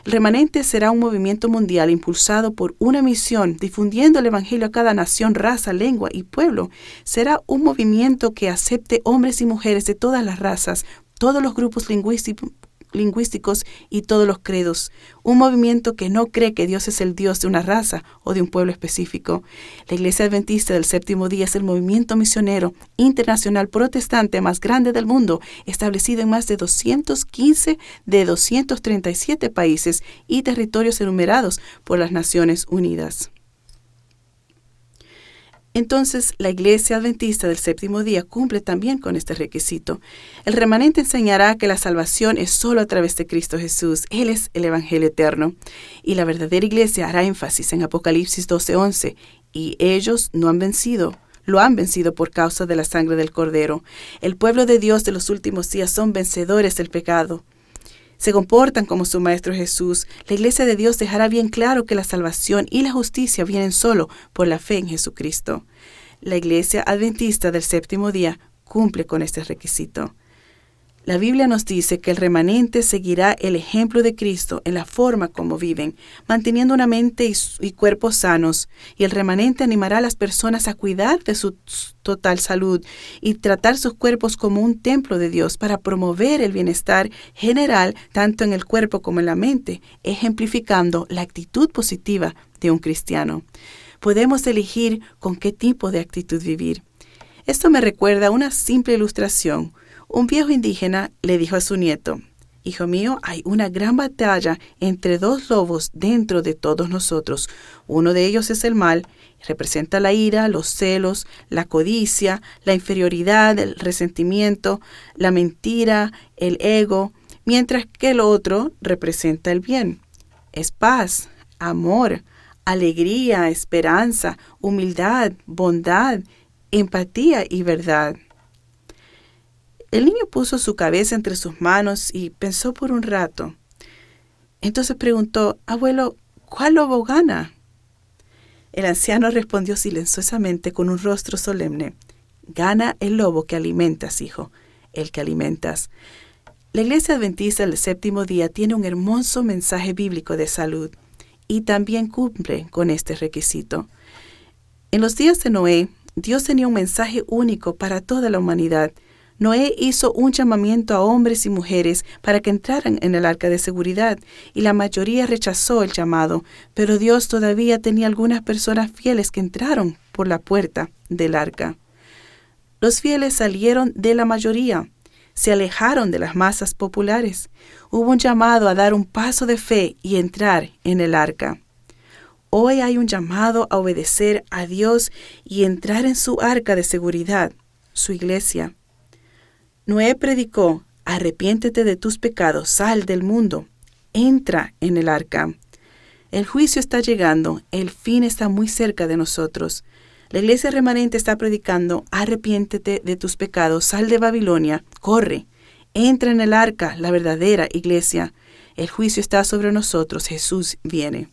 El remanente será un movimiento mundial impulsado por una misión, difundiendo el Evangelio a cada nación, raza, lengua y pueblo. Será un movimiento que acepte hombres y mujeres de todas las razas, todos los grupos lingüísticos y todos los credos. Un movimiento que no cree que Dios es el Dios de una raza o de un pueblo específico. La Iglesia Adventista del Séptimo Día es el movimiento misionero internacional protestante más grande del mundo, establecido en más de 215 de 237 países y territorios enumerados por las Naciones Unidas. Entonces, la Iglesia Adventista del Séptimo Día cumple también con este requisito. El remanente enseñará que la salvación es solo a través de Cristo Jesús. Él es el Evangelio eterno. Y la verdadera Iglesia hará énfasis en Apocalipsis 12:11. Y ellos lo han vencido por causa de la sangre del Cordero. El pueblo de Dios de los últimos días son vencedores del pecado. Se comportan como su Maestro Jesús. La Iglesia de Dios dejará bien claro que la salvación y la justicia vienen solo por la fe en Jesucristo. La Iglesia Adventista del Séptimo Día cumple con este requisito. La Biblia nos dice que el remanente seguirá el ejemplo de Cristo en la forma como viven, manteniendo una mente y cuerpos sanos, y el remanente animará a las personas a cuidar de su total salud y tratar sus cuerpos como un templo de Dios para promover el bienestar general tanto en el cuerpo como en la mente, ejemplificando la actitud positiva de un cristiano. Podemos elegir con qué tipo de actitud vivir. Esto me recuerda a una simple ilustración. Un viejo indígena le dijo a su nieto: «Hijo mío, hay una gran batalla entre dos lobos dentro de todos nosotros. Uno de ellos es el mal, representa la ira, los celos, la codicia, la inferioridad, el resentimiento, la mentira, el ego, mientras que el otro representa el bien. Es paz, amor, alegría, esperanza, humildad, bondad, empatía y verdad». El niño puso su cabeza entre sus manos y pensó por un rato. Entonces preguntó: «Abuelo, ¿cuál lobo gana?». El anciano respondió silenciosamente con un rostro solemne: «Gana el lobo que alimentas, hijo, el que alimentas». La Iglesia Adventista del Séptimo Día tiene un hermoso mensaje bíblico de salud y también cumple con este requisito. En los días de Noé, Dios tenía un mensaje único para toda la humanidad. Noé hizo un llamamiento a hombres y mujeres para que entraran en el arca de seguridad, y la mayoría rechazó el llamado, pero Dios todavía tenía algunas personas fieles que entraron por la puerta del arca. Los fieles salieron de la mayoría, se alejaron de las masas populares. Hubo un llamado a dar un paso de fe y entrar en el arca. Hoy hay un llamado a obedecer a Dios y entrar en su arca de seguridad, su iglesia. Noé predicó: «Arrepiéntete de tus pecados, sal del mundo, entra en el arca». El juicio está llegando, el fin está muy cerca de nosotros. La iglesia remanente está predicando: «Arrepiéntete de tus pecados, sal de Babilonia, corre, entra en el arca, la verdadera iglesia». El juicio está sobre nosotros, Jesús viene.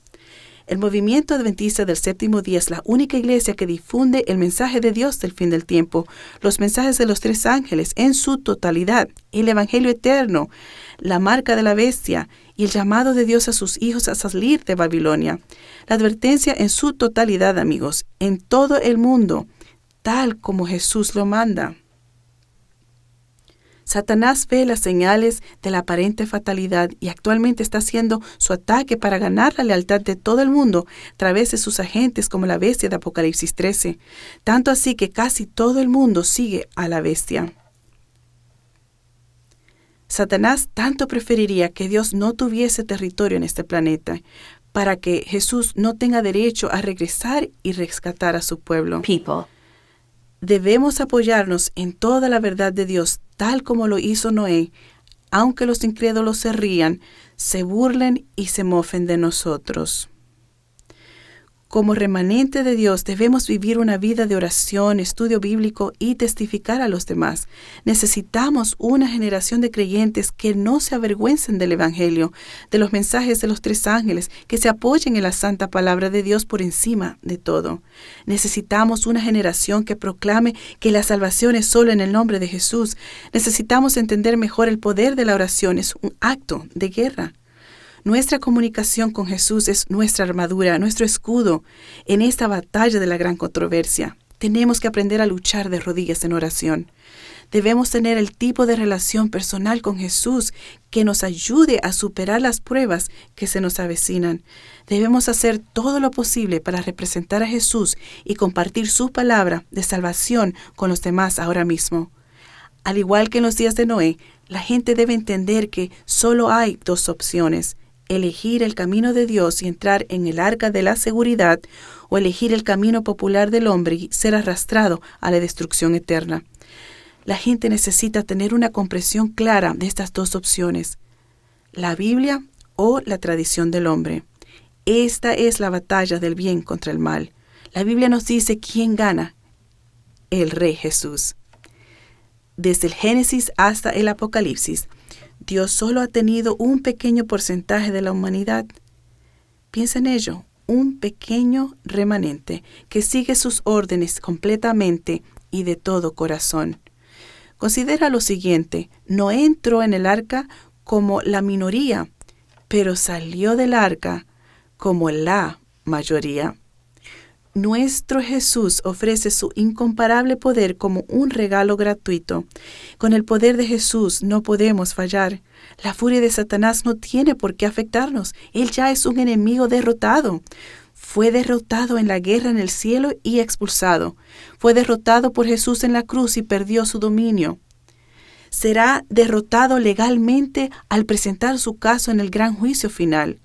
El movimiento adventista del Séptimo Día es la única iglesia que difunde el mensaje de Dios del fin del tiempo, los mensajes de los tres ángeles en su totalidad, el Evangelio eterno, la marca de la bestia y el llamado de Dios a sus hijos a salir de Babilonia. La advertencia en su totalidad, amigos, en todo el mundo, tal como Jesús lo manda. Satanás ve las señales de la aparente fatalidad y actualmente está haciendo su ataque para ganar la lealtad de todo el mundo a través de sus agentes como la bestia de Apocalipsis 13. Tanto así que casi todo el mundo sigue a la bestia. Satanás tanto preferiría que Dios no tuviese territorio en este planeta para que Jesús no tenga derecho a regresar y rescatar a su pueblo. Debemos apoyarnos en toda la verdad de Dios, tal como lo hizo Noé, aunque los incrédulos se rían, se burlen y se mofen de nosotros. Como remanente de Dios debemos vivir una vida de oración, estudio bíblico y testificar a los demás. Necesitamos una generación de creyentes que no se avergüencen del Evangelio, de los mensajes de los 3 ángeles, que se apoyen en la santa palabra de Dios por encima de todo. Necesitamos una generación que proclame que la salvación es solo en el nombre de Jesús. Necesitamos entender mejor el poder de la oración. Es un acto de guerra. Nuestra comunicación con Jesús es nuestra armadura, nuestro escudo en esta batalla de la gran controversia. Tenemos que aprender a luchar de rodillas en oración. Debemos tener el tipo de relación personal con Jesús que nos ayude a superar las pruebas que se nos avecinan. Debemos hacer todo lo posible para representar a Jesús y compartir su palabra de salvación con los demás ahora mismo. Al igual que en los días de Noé, la gente debe entender que solo hay 2 opciones: elegir el camino de Dios y entrar en el arca de la seguridad, o elegir el camino popular del hombre y ser arrastrado a la destrucción eterna. La gente necesita tener una comprensión clara de estas 2 opciones: la Biblia o la tradición del hombre. Esta es la batalla del bien contra el mal. La Biblia nos dice quién gana: el Rey Jesús. Desde el Génesis hasta el Apocalipsis, Dios solo ha tenido un pequeño porcentaje de la humanidad. Piensa en ello, un pequeño remanente que sigue sus órdenes completamente y de todo corazón. Considera lo siguiente: Noé entró en el arca como la minoría, pero salió del arca como la mayoría. Nuestro Jesús ofrece su incomparable poder como un regalo gratuito. Con el poder de Jesús no podemos fallar. La furia de Satanás no tiene por qué afectarnos. Él ya es un enemigo derrotado. Fue derrotado en la guerra en el cielo y expulsado. Fue derrotado por Jesús en la cruz y perdió su dominio. Será derrotado legalmente al presentar su caso en el gran juicio final.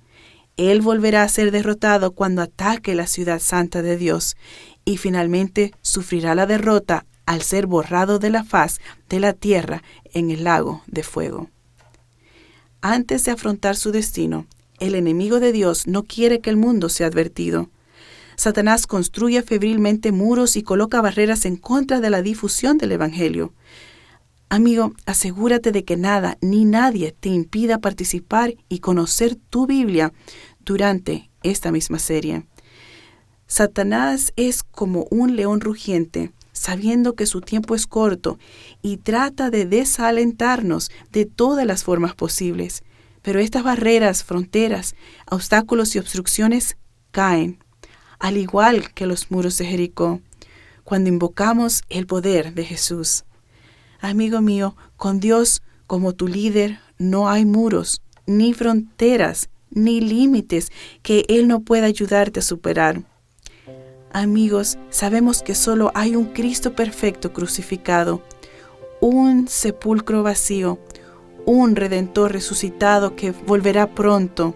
Él volverá a ser derrotado cuando ataque la ciudad santa de Dios y finalmente sufrirá la derrota al ser borrado de la faz de la tierra en el lago de fuego. Antes de afrontar su destino, el enemigo de Dios no quiere que el mundo sea advertido. Satanás construye febrilmente muros y coloca barreras en contra de la difusión del Evangelio. Amigo, asegúrate de que nada ni nadie te impida participar y conocer tu Biblia durante esta misma serie. Satanás es como un león rugiente, sabiendo que su tiempo es corto, y trata de desalentarnos de todas las formas posibles. Pero estas barreras, fronteras, obstáculos y obstrucciones caen, al igual que los muros de Jericó, cuando invocamos el poder de Jesús. Amigo mío, con Dios como tu líder no hay muros, ni fronteras, ni límites que Él no pueda ayudarte a superar. Amigos, sabemos que solo hay un Cristo perfecto crucificado, un sepulcro vacío, un Redentor resucitado que volverá pronto.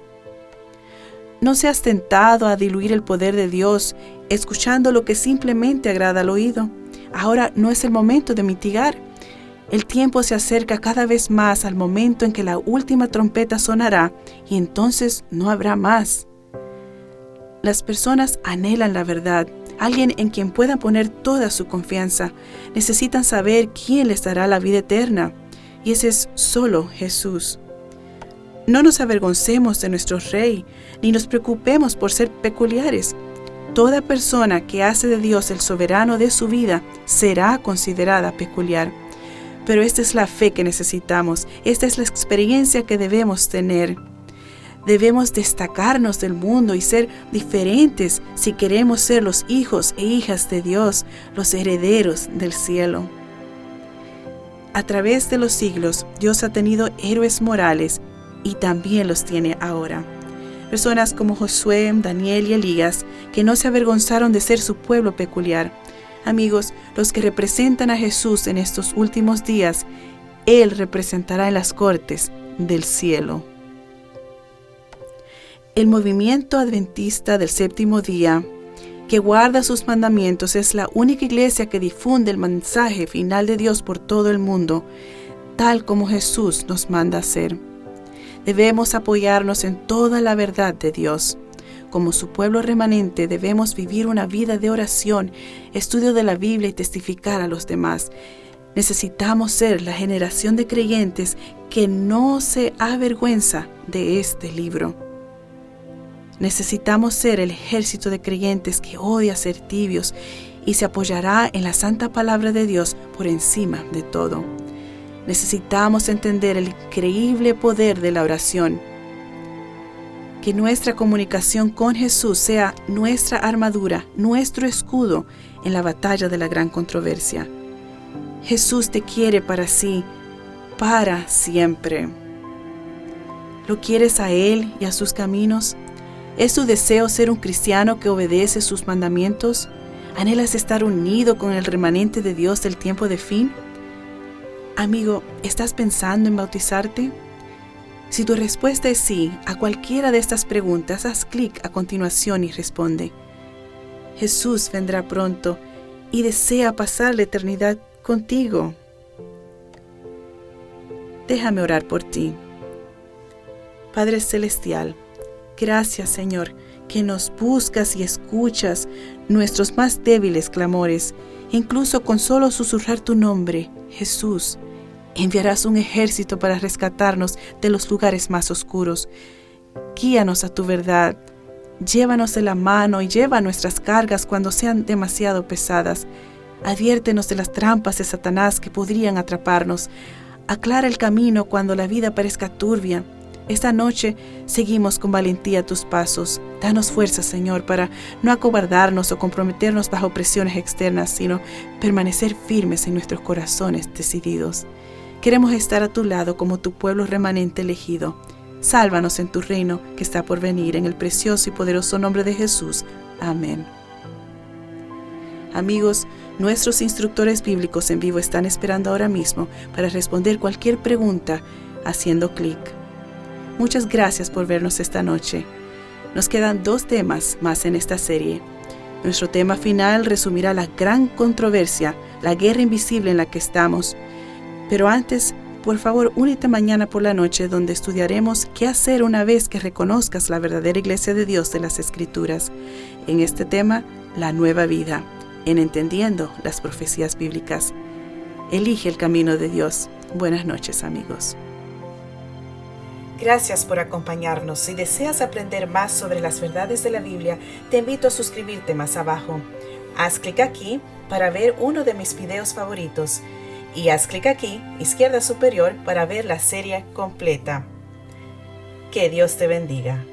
No seas tentado a diluir el poder de Dios escuchando lo que simplemente agrada al oído. Ahora no es el momento de mitigar. El tiempo se acerca cada vez más al momento en que la última trompeta sonará y entonces no habrá más. Las personas anhelan la verdad, alguien en quien puedan poner toda su confianza. Necesitan saber quién les dará la vida eterna, y ese es solo Jesús. No nos avergoncemos de nuestro Rey, ni nos preocupemos por ser peculiares. Toda persona que hace de Dios el soberano de su vida será considerada peculiar. Pero esta es la fe que necesitamos, esta es la experiencia que debemos tener. Debemos destacarnos del mundo y ser diferentes si queremos ser los hijos e hijas de Dios, los herederos del cielo. A través de los siglos, Dios ha tenido héroes morales y también los tiene ahora. Personas como Josué, Daniel y Elías, que no se avergonzaron de ser su pueblo peculiar. Amigos, los que representan a Jesús en estos últimos días, Él representará en las cortes del cielo. El movimiento adventista del séptimo día, que guarda sus mandamientos, es la única iglesia que difunde el mensaje final de Dios por todo el mundo, tal como Jesús nos manda hacer. Debemos apoyarnos en toda la verdad de Dios. como su pueblo remanente, debemos vivir una vida de oración, estudio de la Biblia y testificar a los demás. Necesitamos ser la generación de creyentes que no se avergüenza de este libro. Necesitamos ser el ejército de creyentes que odia ser tibios y se apoyará en la santa palabra de Dios por encima de todo. Necesitamos entender el increíble poder de la oración. Que nuestra comunicación con Jesús sea nuestra armadura, nuestro escudo en la batalla de la gran controversia. Jesús te quiere para sí, para siempre. ¿Lo quieres a Él y a sus caminos? ¿Es tu deseo ser un cristiano que obedece sus mandamientos? ¿Anhelas estar unido con el remanente de Dios del tiempo de fin? Amigo, ¿estás pensando en bautizarte? Si tu respuesta es sí a cualquiera de estas preguntas, haz clic a continuación y responde. Jesús vendrá pronto y desea pasar la eternidad contigo. Déjame orar por ti. Padre Celestial, gracias, Señor, que nos buscas y escuchas nuestros más débiles clamores, incluso con solo susurrar tu nombre, Jesús. Enviarás un ejército para rescatarnos de los lugares más oscuros. Guíanos a tu verdad. Llévanos de la mano y lleva nuestras cargas cuando sean demasiado pesadas. Adviértenos de las trampas de Satanás que podrían atraparnos. Aclara el camino cuando la vida parezca turbia. Esta noche seguimos con valentía tus pasos. Danos fuerza, Señor, para no acobardarnos o comprometernos bajo presiones externas, sino permanecer firmes en nuestros corazones decididos. Queremos estar a tu lado como tu pueblo remanente elegido. Sálvanos en tu reino que está por venir, en el precioso y poderoso nombre de Jesús. Amén. Amigos, nuestros instructores bíblicos en vivo están esperando ahora mismo para responder cualquier pregunta haciendo clic. Muchas gracias por vernos esta noche. Nos quedan 2 temas más en esta serie. Nuestro tema final resumirá la gran controversia, la guerra invisible en la que estamos. Pero antes, por favor, únete mañana por la noche donde estudiaremos qué hacer una vez que reconozcas la verdadera iglesia de Dios de las Escrituras. En este tema, la nueva vida, en entendiendo las profecías bíblicas. Elige el camino de Dios. Buenas noches, amigos. Gracias por acompañarnos. Si deseas aprender más sobre las verdades de la Biblia, te invito a suscribirte más abajo. Haz clic aquí para ver uno de mis videos favoritos. Y haz clic aquí, izquierda superior, para ver la serie completa. Que Dios te bendiga.